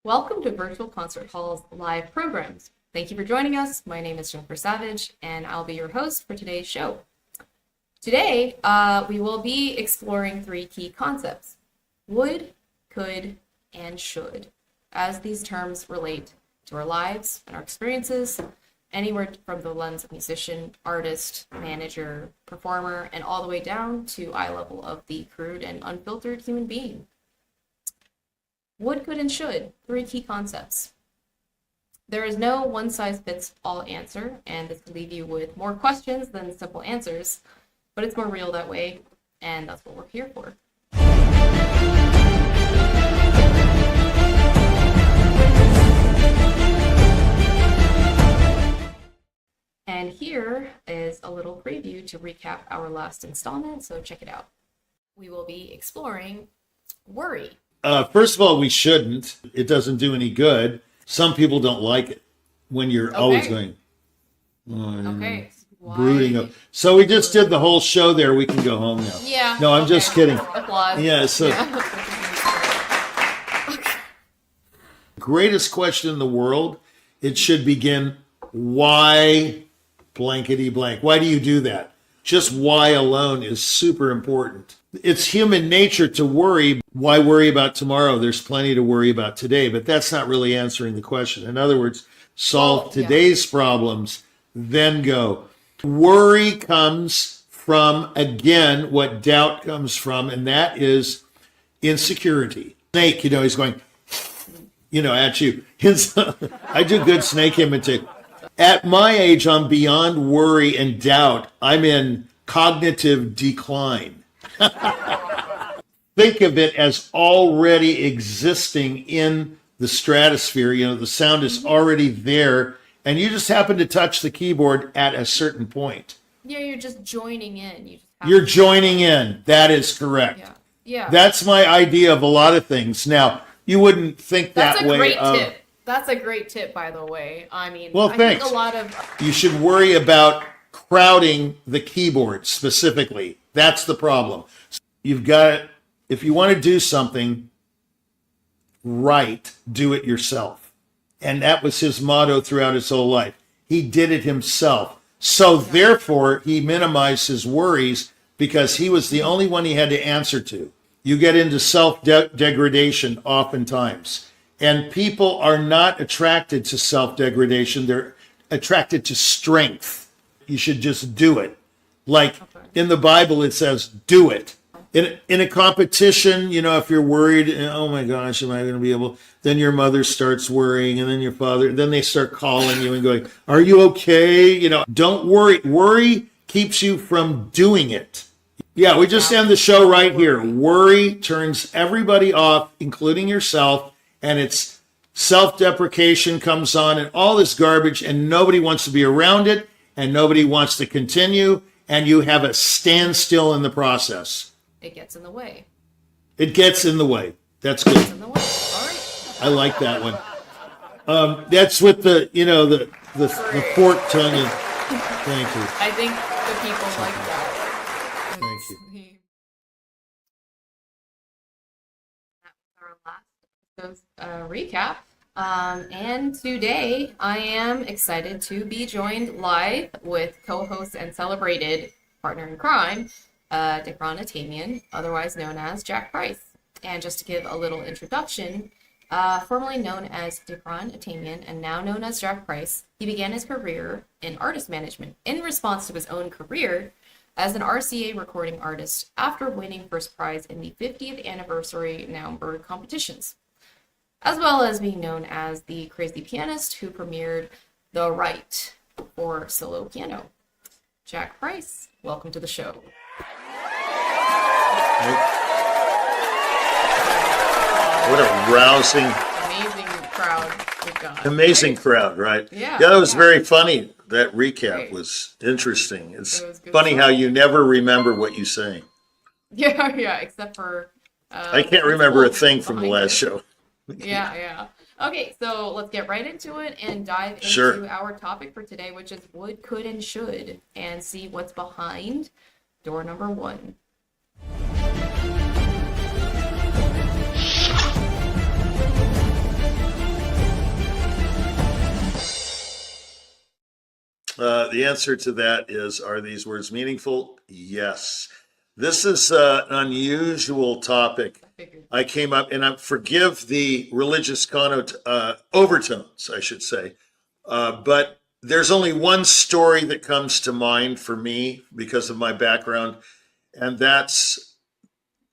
Welcome to Virtual Concert Hall's live programs. Thank you for joining us. My name is Jennifer Savage, and I'll be your host for today's show. Today, we will be exploring three key concepts: would, could, and should, as these terms relate to our lives and our experiences, anywhere from the lens of musician, artist, manager, performer, and all the way down to eye level of the crude and unfiltered human being. Would, could, and should, three key concepts. There is no one-size-fits-all answer, and this could leave you with more questions than simple answers, but it's more real that way, and that's what we're here for. And here is a little preview to recap our last installment, so check it out. We will be exploring worry. First of all, we shouldn't. It doesn't do any good. Some people don't like it when you're always going, brooding. So we just did the whole show there. We can go home now. Yeah. No, I'm just kidding. Applause. Yeah. So, greatest question in the world. It should begin, why blankety blank? Why do you do that? Just why alone is super important. It's human nature to worry. Why worry about tomorrow? There's plenty to worry about today, but that's not really answering the question. In other words, solve today's problems, then go. Worry comes from, again, what doubt comes from, and that is insecurity. Snake, he's going, at you. I do good snake imitation. At my age, I'm beyond worry and doubt. I'm in cognitive decline. Think of it as already existing in the stratosphere. The sound is already there, and you just happen to touch the keyboard at a certain point. Yeah, you're just joining in. You're joining in. That is correct. Yeah. That's my idea of a lot of things. Now, you wouldn't think that way. That's a great tip. That's a great tip, by the way. I mean, thanks. think a lot of... You should worry about crowding the keyboard specifically. That's the problem. You've got, if you want to do something right, do it yourself. And that was his motto throughout his whole life. He did it himself. So therefore, he minimized his worries because he was the only one he had to answer to. You get into self-degradation oftentimes. And people are not attracted to self-degradation. They're attracted to strength. You should just do it. Like in the Bible, it says, do it. In a competition, if you're worried, oh my gosh, am I going to be able? Then your mother starts worrying, and then your father, then they start calling you and going, are you okay? Don't worry. Worry keeps you from doing it. Yeah, we just end the show right here. Worry turns everybody off, including yourself. And it's self-deprecation comes on and all this garbage, and nobody wants to be around it, and nobody wants to continue, and you have a standstill in the process. It gets in the way. It gets in the way. That's good. Gets in the way. All right. I like that one. That's with the fork tongue. And, thank you. I think the people like that. Thank you. Recap. And today I am excited to be joined live with co-host and celebrated partner in crime, Frane Atamian, otherwise known as Jack Price. And just to give a little introduction, formerly known as Frane Atamian and now known as Jack Price, he began his career in artist management in response to his own career as an RCA recording artist after winning first prize in the 50th anniversary number competitions, as well as being known as the crazy pianist who premiered The Right for solo piano. Jack Price, welcome to the show. What a rousing, amazing crowd we've got. Amazing crowd, right? Yeah, that was very funny. That recap was interesting. It's funny how you never remember what you say. Yeah, except for... I can't remember a thing from the last show. Yeah. Okay, so let's get right into it and dive into our topic for today, which is would, could, and should, and see what's behind door number 1. The answer to that is, are these words meaningful? Yes. This is an unusual topic. I came up, and I forgive the religious overtones, I should say. But there's only one story that comes to mind for me because of my background, and that's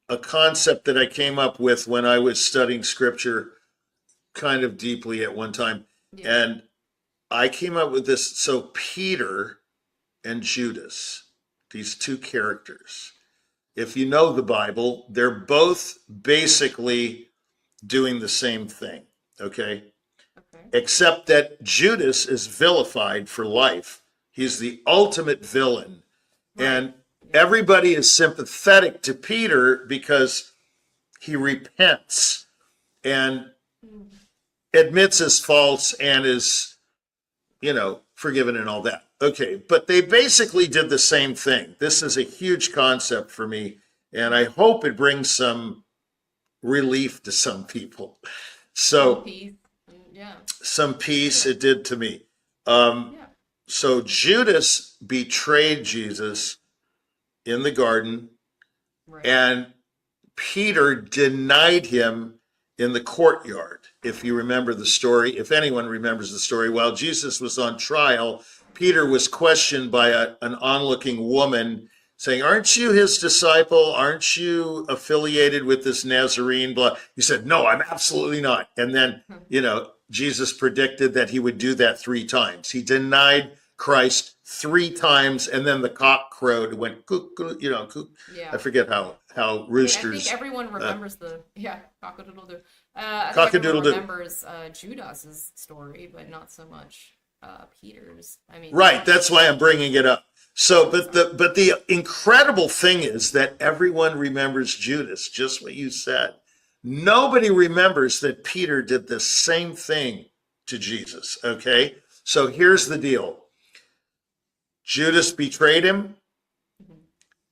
a concept that I came up with when I was studying scripture kind of deeply at one time. Yeah. And I came up with this. So Peter and Judas, these two characters, if you know the Bible, they're both basically doing the same thing, okay? Okay. Except that Judas is vilified for life. He's the ultimate villain. Right. And everybody is sympathetic to Peter because he repents and admits his faults and is, forgiven and all that. Okay, but they basically did the same thing. This is a huge concept for me, and I hope it brings some relief to some people. So, Peace. Yeah. some peace it did to me. Yeah. So Judas betrayed Jesus in the garden, Right. and Peter denied him in the courtyard. If you remember the story, if anyone remembers the story, while Jesus was on trial, Peter was questioned by an onlooking woman saying, "Aren't you his disciple? Aren't you affiliated with this Nazarene?" Blah. He said, "No, I'm absolutely not." And then, Jesus predicted that he would do that 3 times. He denied Christ 3 times, and then the cock crowed and went cook, cook. Yeah. I forget how roosters. I think everyone remembers cock-a-doodle-doo. I think Cock-a-doodle-doo. everyone remembers Judas's story, but not so much Peter's. I mean, Right, that's why I'm bringing it up. So, but the incredible thing is that everyone remembers Judas, just what you said. Nobody remembers that Peter did the same thing to Jesus, okay? So here's the deal. Judas betrayed him.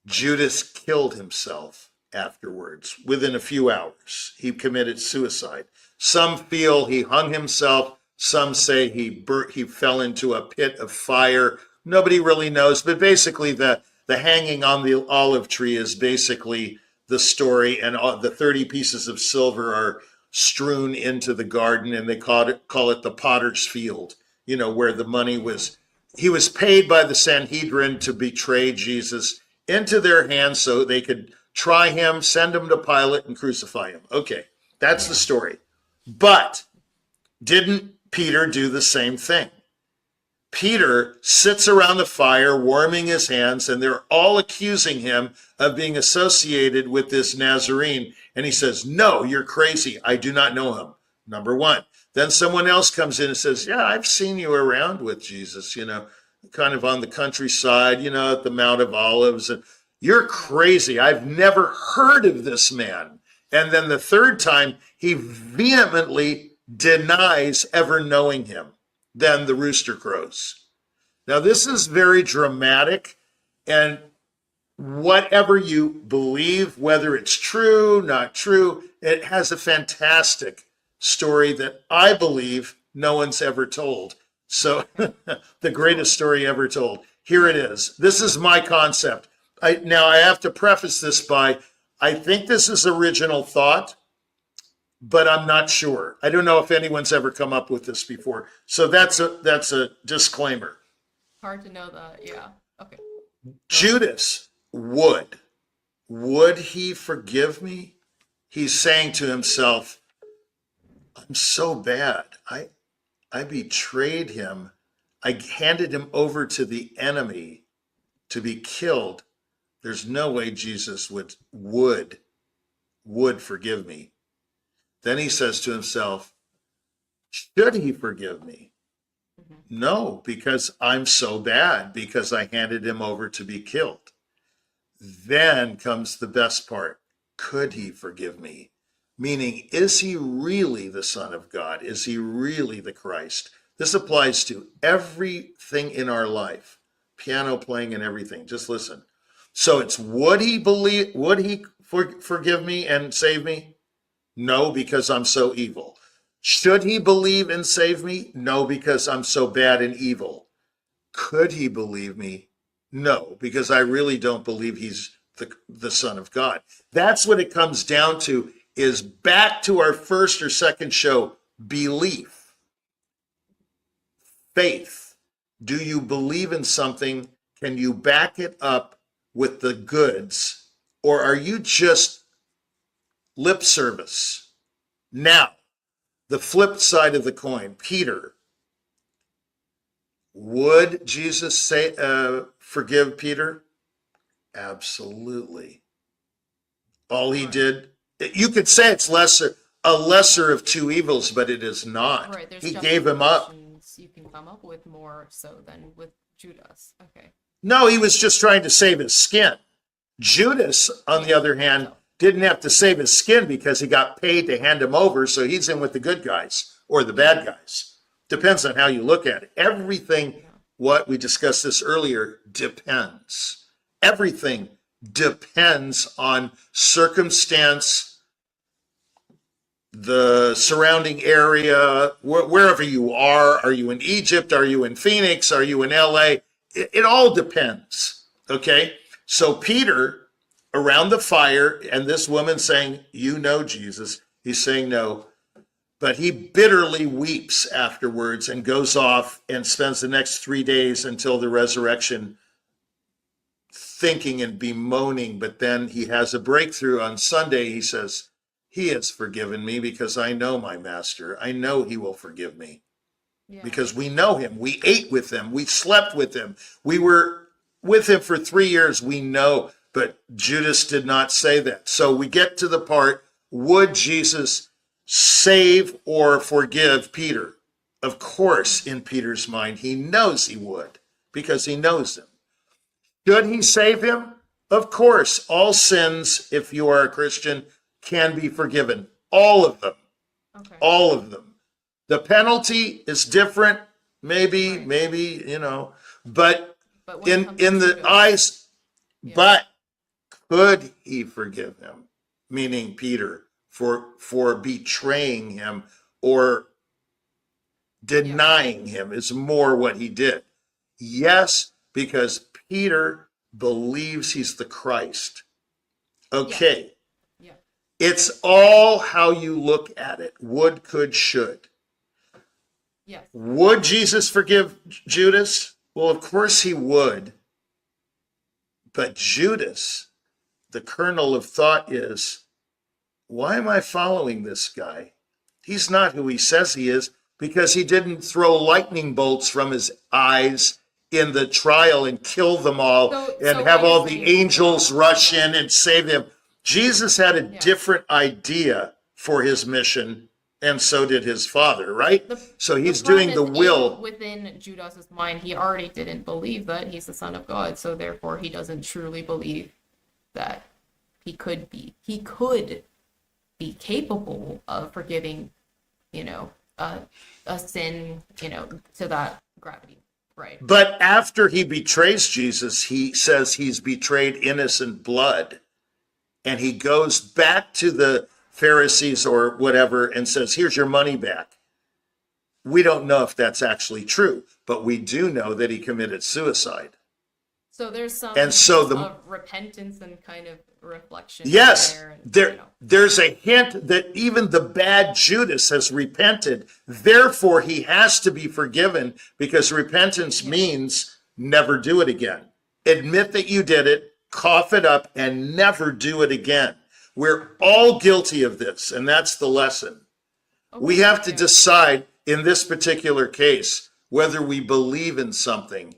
Judas killed himself afterwards, within a few hours. He committed suicide. Some feel he hung himself. Some say he fell into a pit of fire. Nobody really knows, but basically the hanging on the olive tree is basically the story, and the 30 pieces of silver are strewn into the garden, and they call it the potter's field, where the money was. He was paid by the Sanhedrin to betray Jesus into their hands so they could try him, send him to Pilate, and crucify him. Okay, that's the story. But didn't Peter do the same thing? Peter sits around the fire warming his hands, and they're all accusing him of being associated with this Nazarene. And he says, "No, you're crazy. I do not know him." Number one. Then someone else comes in and says, "Yeah, I've seen you around with Jesus, kind of on the countryside, at the Mount of Olives. And you're crazy. I've never heard of this man." And then the third time, he vehemently denies ever knowing him. Then the rooster crows. Now, this is very dramatic, and whatever you believe, whether it's true, not true, it has a fantastic story that I believe no one's ever told. So the greatest story ever told. Here it is. This is my concept. Now, I have to preface this by, I think this is original thought, but I'm not sure. I don't know if anyone's ever come up with this before. So that's a disclaimer. Hard to know that. Yeah. Okay. Judas would he forgive me? He's saying to himself, I'm so bad. I betrayed him. I handed him over to the enemy to be killed. There's no way Jesus would forgive me. Then he says to himself, should he forgive me? No, because I'm so bad, because I handed him over to be killed. Then comes the best part. Could he forgive me? Meaning, is he really the Son of God? Is he really the Christ? This applies to everything in our life, piano playing and everything. Just listen. So it's, would he forgive me and save me? No, because I'm so evil. Should he believe and save me? No, because I'm so bad and evil. Could he believe me? No, because I really don't believe he's the Son of God. That's what it comes down to, is back to our first or second show, belief, faith. Do you believe in something? Can you back it up with the goods? Or are you just lip service? Now, the flip side of the coin, Peter. Would Jesus say forgive Peter? Absolutely. All he did, you could say it's a lesser of two evils, but it is not. Right, there's He gave him up. You can come up with more so than with Judas. Okay. No, he was just trying to save his skin. Judas, on the other hand, didn't have to save his skin because he got paid to hand him over, so he's in with the good guys or the bad guys. Depends on how you look at it. Everything, what we discussed this earlier, depends. Everything depends on circumstance, the surrounding area, wherever you are. Are you in Egypt? Are you in Phoenix? Are you in LA? It all depends. Okay? So Peter, around the fire, and this woman saying, you know Jesus. He's saying no. But he bitterly weeps afterwards and goes off and spends the next 3 days until the resurrection thinking and bemoaning. But then he has a breakthrough on Sunday. He says, he has forgiven me because I know my master. I know he will forgive me because we know him. We ate with him. We slept with him. We were with him for 3 years. We know. But Judas did not say that. So we get to the part, would Jesus save or forgive Peter? Of course, in Peter's mind, he knows he would because he knows him. Should he save him? Of course, all sins, if you are a Christian, can be forgiven. All of them. Okay. All of them. The penalty is different, maybe, but in the eyes, but could he forgive him? Meaning Peter, for betraying him or denying him is more what he did. Yes, because Peter believes he's the Christ. Okay. Yeah. It's all how you look at it. Would, could, should. Yes. Would Jesus forgive Judas? Well, of course he would. But Judas, the kernel of thought is, why am I following this guy? He's not who he says he is, because he didn't throw lightning bolts from his eyes in the trial and kill them all and have all the angels rush in and save him. Jesus had a different idea for his mission, and so did his father, right? So he's doing the will. Within Judas's mind, he already didn't believe that he's the Son of God, so therefore he doesn't truly believe that he could be capable of forgiving, a sin, to that gravity. Right. But after he betrays Jesus, he says he's betrayed innocent blood. And he goes back to the Pharisees or whatever and says, here's your money back. We don't know if that's actually true, but we do know that he committed suicide. So there's some repentance and kind of reflection. Yes, there's a hint that even the bad Judas has repented. Therefore, he has to be forgiven because repentance means never do it again. Admit that you did it, cough it up, and never do it again. We're all guilty of this, and that's the lesson. Okay, we have to decide in this particular case whether we believe in something.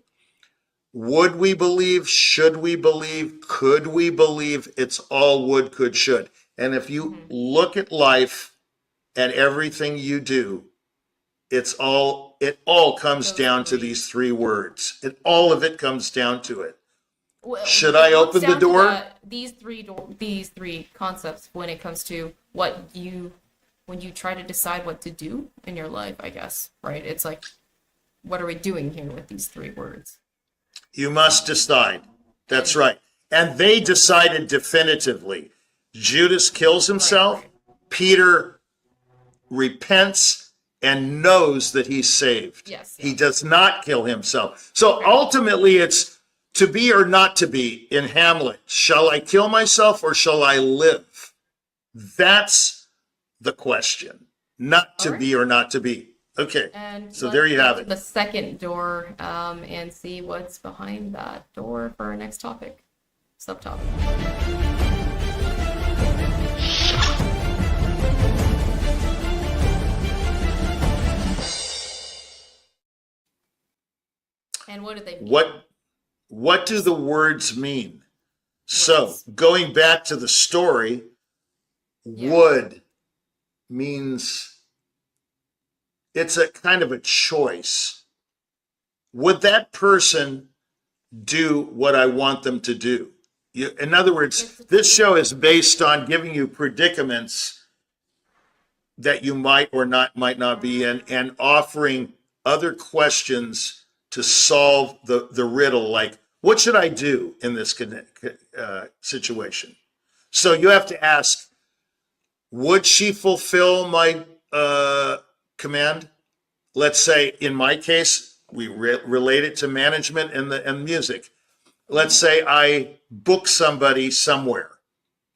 Would we believe? Should we believe? Could we believe? It's all would, could, should. And if you look at life and everything you do, it all comes down to these three words. All of it comes down to it. Well, should I open the door? These three concepts when it comes to when you try to decide what to do in your life, I guess, right? It's like, what are we doing here with these three words? You must decide. That's right. And they decided definitively. Judas kills himself. Right. Peter repents and knows that he's saved. Yes. He does not kill himself. So ultimately it's to be or not to be in Hamlet. Shall I kill myself or shall I live? That's the question. Not to be or not to be. Okay. And so there you have it. The second door, and see what's behind that door for our next topic, subtopic. And what do they mean? What do the words mean? So going back to the story, would means it's a kind of a choice. Would that person do what I want them to do? In other words, this show is based on giving you predicaments that you might or might not be in, and offering other questions to solve the riddle, like, what should I do in this situation? So you have to ask, would she fulfill my command? Let's say, in my case, we relate it to management and music. Let's say I book somebody somewhere.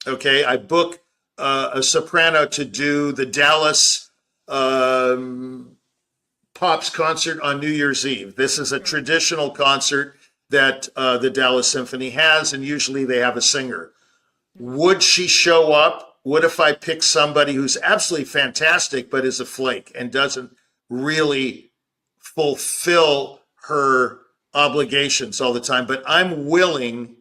Okay, I book a soprano to do the Dallas Pops concert on New Year's Eve. This is a traditional concert that the Dallas Symphony has, and usually they have a singer. Would she show up? What if I pick somebody who's absolutely fantastic but is a flake and doesn't really fulfill her obligations all the time, but I'm willing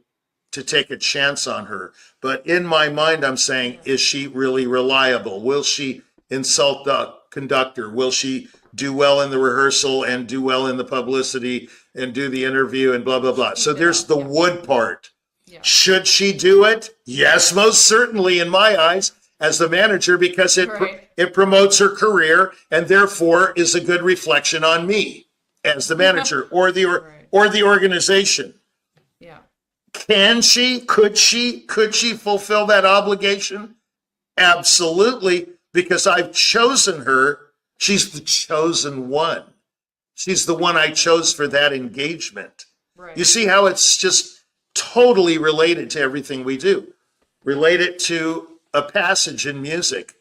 to take a chance on her? But in my mind, I'm saying, is she really reliable? Will she insult the conductor? Will she do well in the rehearsal and do well in the publicity and do the interview and blah, blah, blah? So there's the would part. Yeah. Should she do it? Yes, most certainly, in my eyes, as the manager, because it promotes her career and therefore is a good reflection on me as the manager or the organization. Yeah. Can she? Could she fulfill that obligation? Absolutely, because I've chosen her. She's the chosen one. She's the one I chose for that engagement. Right. You see how it's just totally related to everything we do. Related to a passage in music.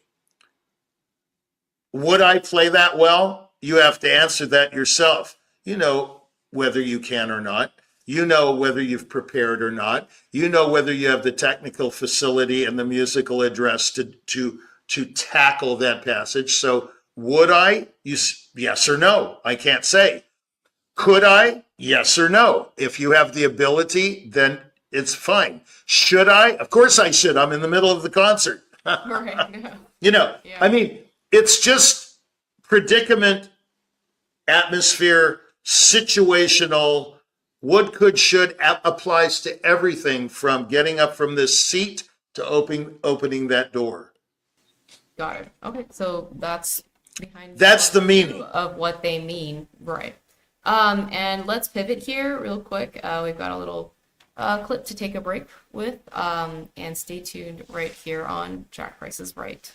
Would I play that well? You have to answer that yourself. You know whether you can or not. You know whether you've prepared or not. You know whether you have the technical facility and the musical address to tackle that passage. So would I? Yes or no. I can't say. Could I? Yes or no. If you have the ability, then it's fine. Should I? Of course I should. I'm in the middle of the concert. You know, yeah. I mean, it's just predicament, atmosphere, situational, would, could, should applies to everything from getting up from this seat to opening that door. Got it. Okay, so that's the meaning of what they mean, right? And let's pivot here real quick. We've got a little clip to take a break with, and stay tuned right here on Jack Price is Right.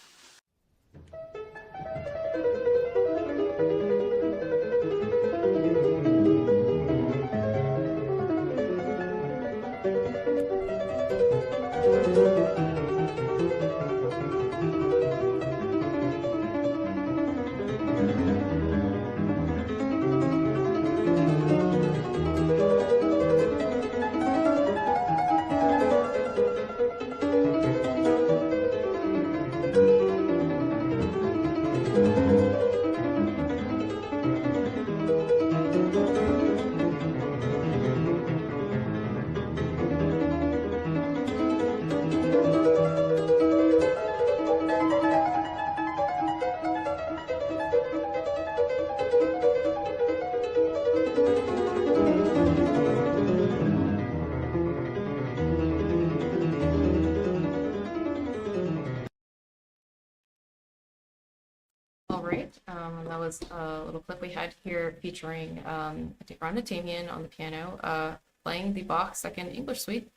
That was a little clip we had here featuring Ron Natamian on the piano, playing the Bach Second English Suite.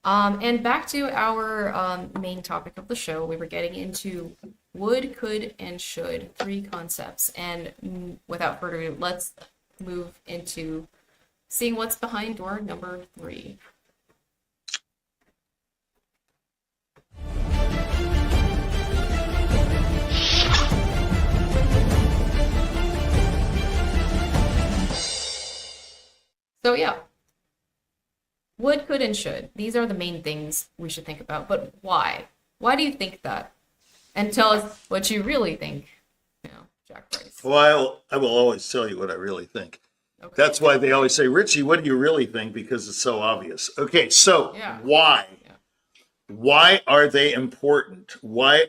And back to our main topic of the show, we were getting into would, could, and should, three concepts. And without further ado, let's move into seeing what's behind door number 3. So yeah, would, could, and should. These are the main things we should think about. But why? Why do you think that? And tell us what you really think, Jack Price. Well, I will always tell you what I really think. Okay. That's why they always say, Richie, what do you really think? Because it's so obvious. Okay, so why? Yeah. Why are they important? Why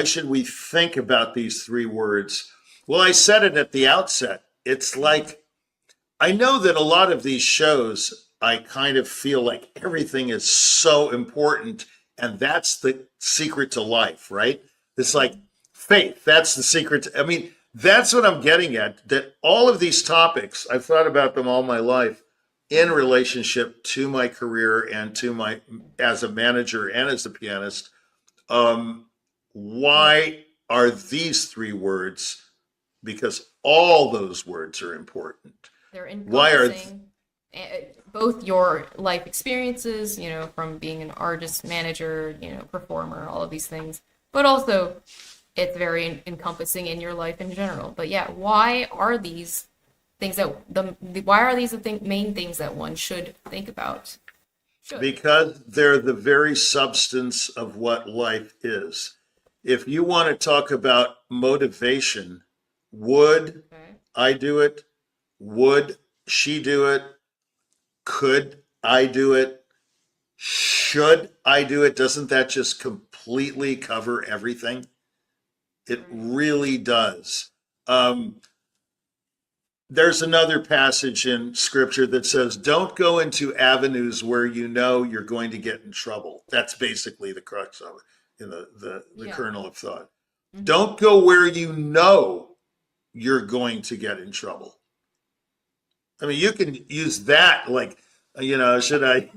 should we think about these 3 words? Well, I said it at the outset. It's like, I know that a lot of these shows, I kind of feel like everything is so important, and that's the secret to life, right? It's like faith. That's the secret. I mean, that's what I'm getting at, that all of these topics, I've thought about them all my life in relationship to my career and to my, as a manager and as a pianist. Why are these 3 words? Because all those words are important. They're encompassing both your life experiences, from being an artist, manager, performer, all of these things, but also it's very encompassing in your life in general. But yeah, why are these things the main things that one should think about? Because they're the very substance of what life is. If you want to talk about motivation, would I do it? Would she do it? Could I do it? Should I do it? Doesn't that just completely cover everything? It really does. There's another passage in scripture that says, don't go into avenues where you know you're going to get in trouble. That's basically the crux of it, the kernel of thought. Mm-hmm. Don't go where you know you're going to get in trouble. I mean, you can use that like, should I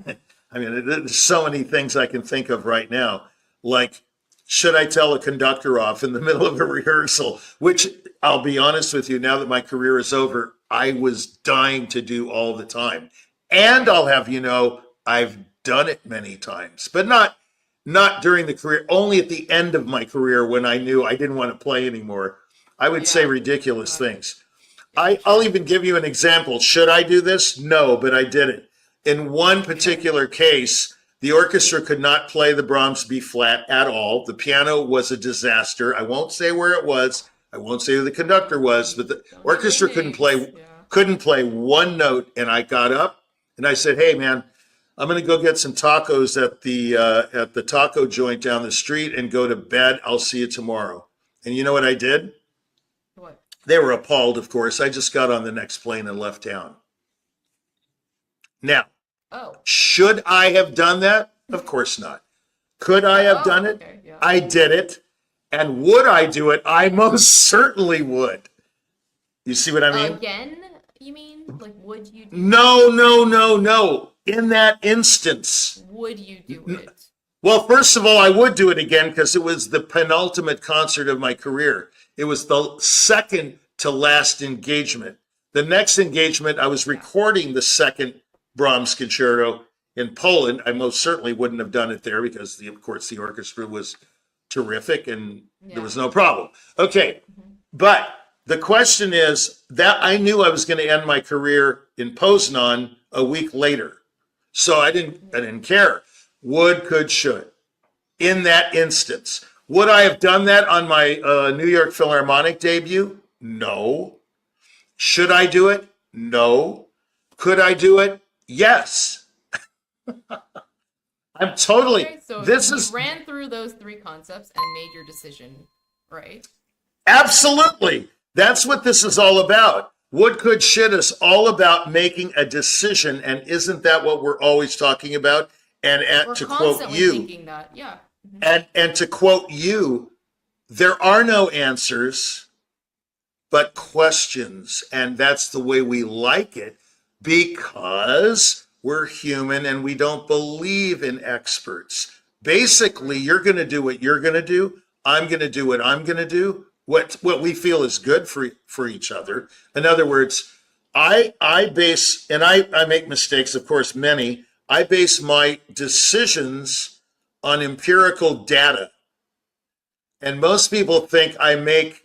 mean, there's so many things I can think of right now. Like, should I tell a conductor off in the middle of a rehearsal? Which, I'll be honest with you, now that my career is over, I was dying to do all the time. And I'll have I've done it many times, but not during the career, only at the end of my career when I knew I didn't want to play anymore. I would say ridiculous things. I'll even give you an example. Should I do this? No, but I did it. In one particular case, the orchestra could not play the Brahms B flat at all. The piano was a disaster. I won't say where it was. I won't say who the conductor was, but the orchestra couldn't play one note. And I got up and I said, hey man, I'm going to go get some tacos at the taco joint down the street and go to bed. I'll see you tomorrow. And you know what I did? What? They were appalled, of course. I just got on the next plane and left town. Now, should I have done that? Of course not. Could I have done it? Okay, yeah. I did it. And would I do it? I most certainly would. You see what I mean? Again, you mean? Like, would you do No. In that instance. Would you do it? Well, first of all, I would do it again because it was the penultimate concert of my career. It was the second to last engagement. The next engagement, I was recording the second Brahms concerto in Poland. I most certainly wouldn't have done it there because, of course, the orchestra was terrific and there was no problem. Okay, but the question is that I knew I was going to end my career in Poznan a week later. So I didn't care. Would, could, should. In that instance. Would I have done that on my New York Philharmonic debut? No. Should I do it? No. Could I do it? Yes. I'm totally. Okay, so you ran through those 3 concepts and made your decision, right? Absolutely. That's what this is all about. Would, could, should is all about making a decision, and isn't that what we're always talking about? And to quote you, thinking that. Yeah. Mm-hmm. And to quote you, there are no answers, but questions, and that's the way we like it because we're human and we don't believe in experts. Basically, you're going to do what you're going to do. I'm going to do what I'm going to do, what we feel is good for each other. In other words, I base, and I make mistakes, of course, many. I base my decisions on empirical data. And most people think I make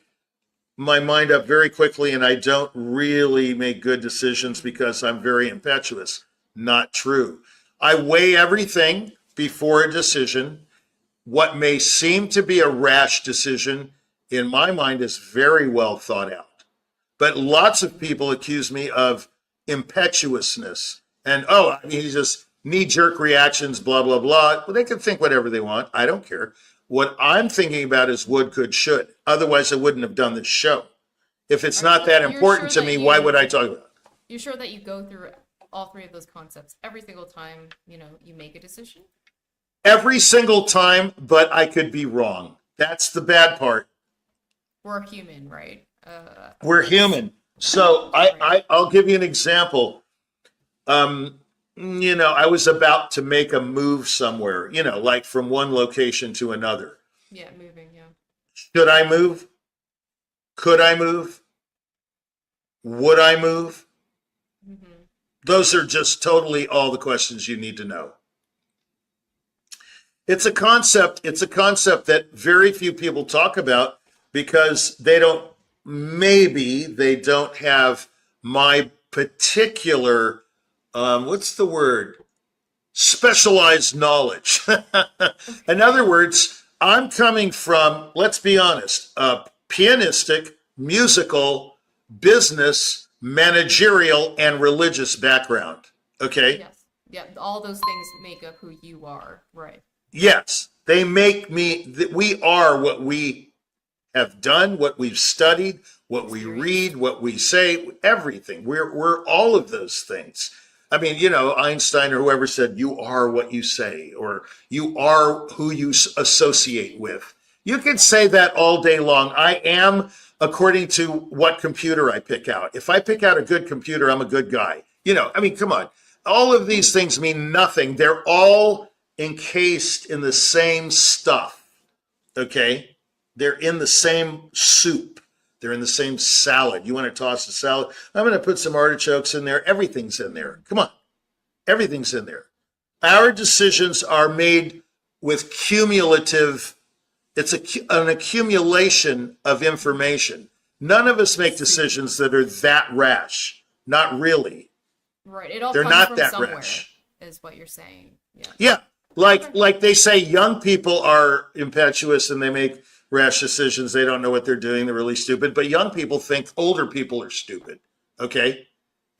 my mind up very quickly and I don't really make good decisions because I'm very impetuous. Not true. I weigh everything before a decision. What may seem to be a rash decision, in my mind, is very well thought out. But lots of people accuse me of impetuousness and, oh, I mean, he's just knee-jerk reactions, blah, blah, blah. Well, they can think whatever they want. I don't care. What I'm thinking about is would, could, should. Otherwise, I wouldn't have done this show. If it's not that important to me, why would I talk about it? You're sure that you go through all three of those concepts every single time, you make a decision? Every single time, but I could be wrong. That's the bad part. We're human, right? We're human. So I'll give you an example. I was about to make a move somewhere, like from one location to another. Yeah, moving, yeah. Should I move? Could I move? Would I move? Mm-hmm. Those are just totally all the questions you need to know. It's a concept that very few people talk about because they don't have my particular specialized knowledge. In other words, I'm coming from, let's be honest, a pianistic, musical, business, managerial, and religious background. Okay? Yes. Yeah, all those things make up who you are, right? Yes, they make me, we are what we have done, what we've studied, what we read, what we say, everything. We're all of those things. I mean, Einstein or whoever said, you are what you say, or you are who you associate with. You can say that all day long. I am according to what computer I pick out. If I pick out a good computer, I'm a good guy. Come on. All of these things mean nothing. They're all encased in the same stuff. Okay? They're in the same soup. They're in the same salad. You want to toss a salad? I'm going to put some artichokes in there. Everything's in there. Come on. Everything's in there. Our decisions are made with cumulative, it's an accumulation of information. None of us make decisions that are that rash. Not really. Right. It all They're comes not from that somewhere, rash. is what you're saying. Yeah. Yeah. Like they say young people are impetuous and they make rash decisions. They don't know what they're doing. They're really stupid. But young people think older people are stupid. Okay?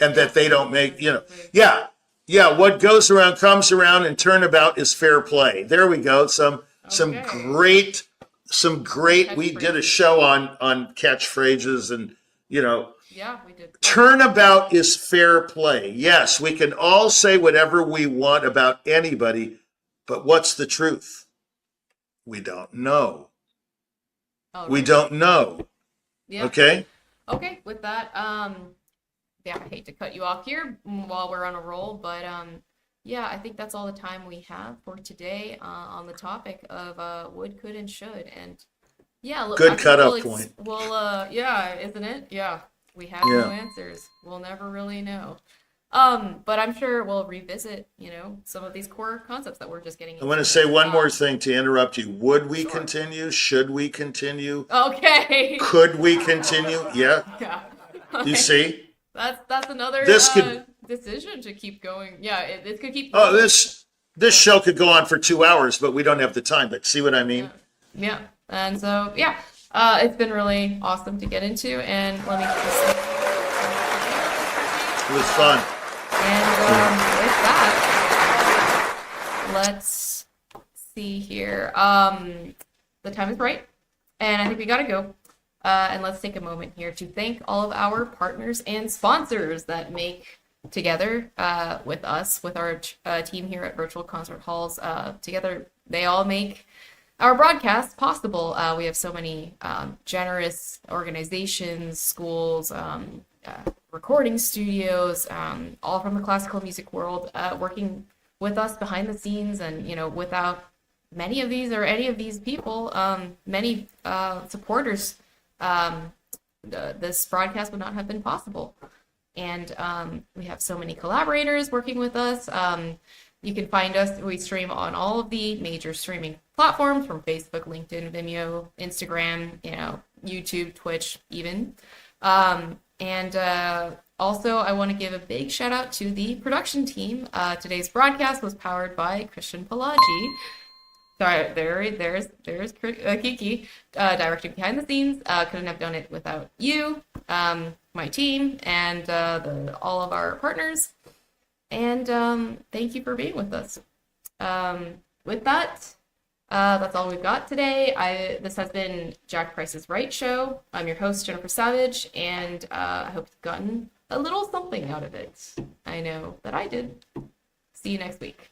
And that they don't make, yeah. What goes around comes around, and turnabout is fair play. There we go. Some great. We did a show on catchphrases, and Yeah, we did. Turnabout is fair play. Yes, we can all say whatever we want about anybody, but what's the truth? We don't know. Oh, we don't know. Yeah. Okay? Okay, with that, yeah, I hate to cut you off here while we're on a roll, but yeah, I think that's all the time we have for today on the topic of would, could, and should. And yeah, good cutoff point. Well, yeah, isn't it? Yeah, we have no answers. We'll never really know. But I'm sure we'll revisit, some of these core concepts that we're just getting into. I want to say one more thing to interrupt you. Would we continue? Should we continue? Okay. Could we continue? Yeah. Yeah. Okay. You see? That's another decision to keep going. Yeah, this could keep going. Oh, this show could go on for 2 hours, but we don't have the time. But see what I mean? Yeah. And so, yeah, it's been really awesome to get into. And let me just... It was fun. And with that, let's see here. The time is right, and I think we gotta go. And let's take a moment here to thank all of our partners and sponsors that make together with us, with our team here at Virtual Concert Halls. Together, they all make our broadcast possible. We have so many generous organizations, schools, recording studios, all from the classical music world, working with us behind the scenes. And, without many of these or any of these people, many supporters, this broadcast would not have been possible. And we have so many collaborators working with us. You can find us, we stream on all of the major streaming platforms from Facebook, LinkedIn, Vimeo, Instagram, YouTube, Twitch, even. Also, I want to give a big shout out to the production team. Today's broadcast was powered by Krisztian Palagyi. Sorry, there's Kiki, directing behind the scenes. Couldn't have done it without you, my team, and all of our partners. And thank you for being with us. With that, that's all we've got today. This has been Jack Price's Right Show. I'm your host, Jennifer Savage, and I hope you've gotten a little something out of it. I know that I did. See you next week.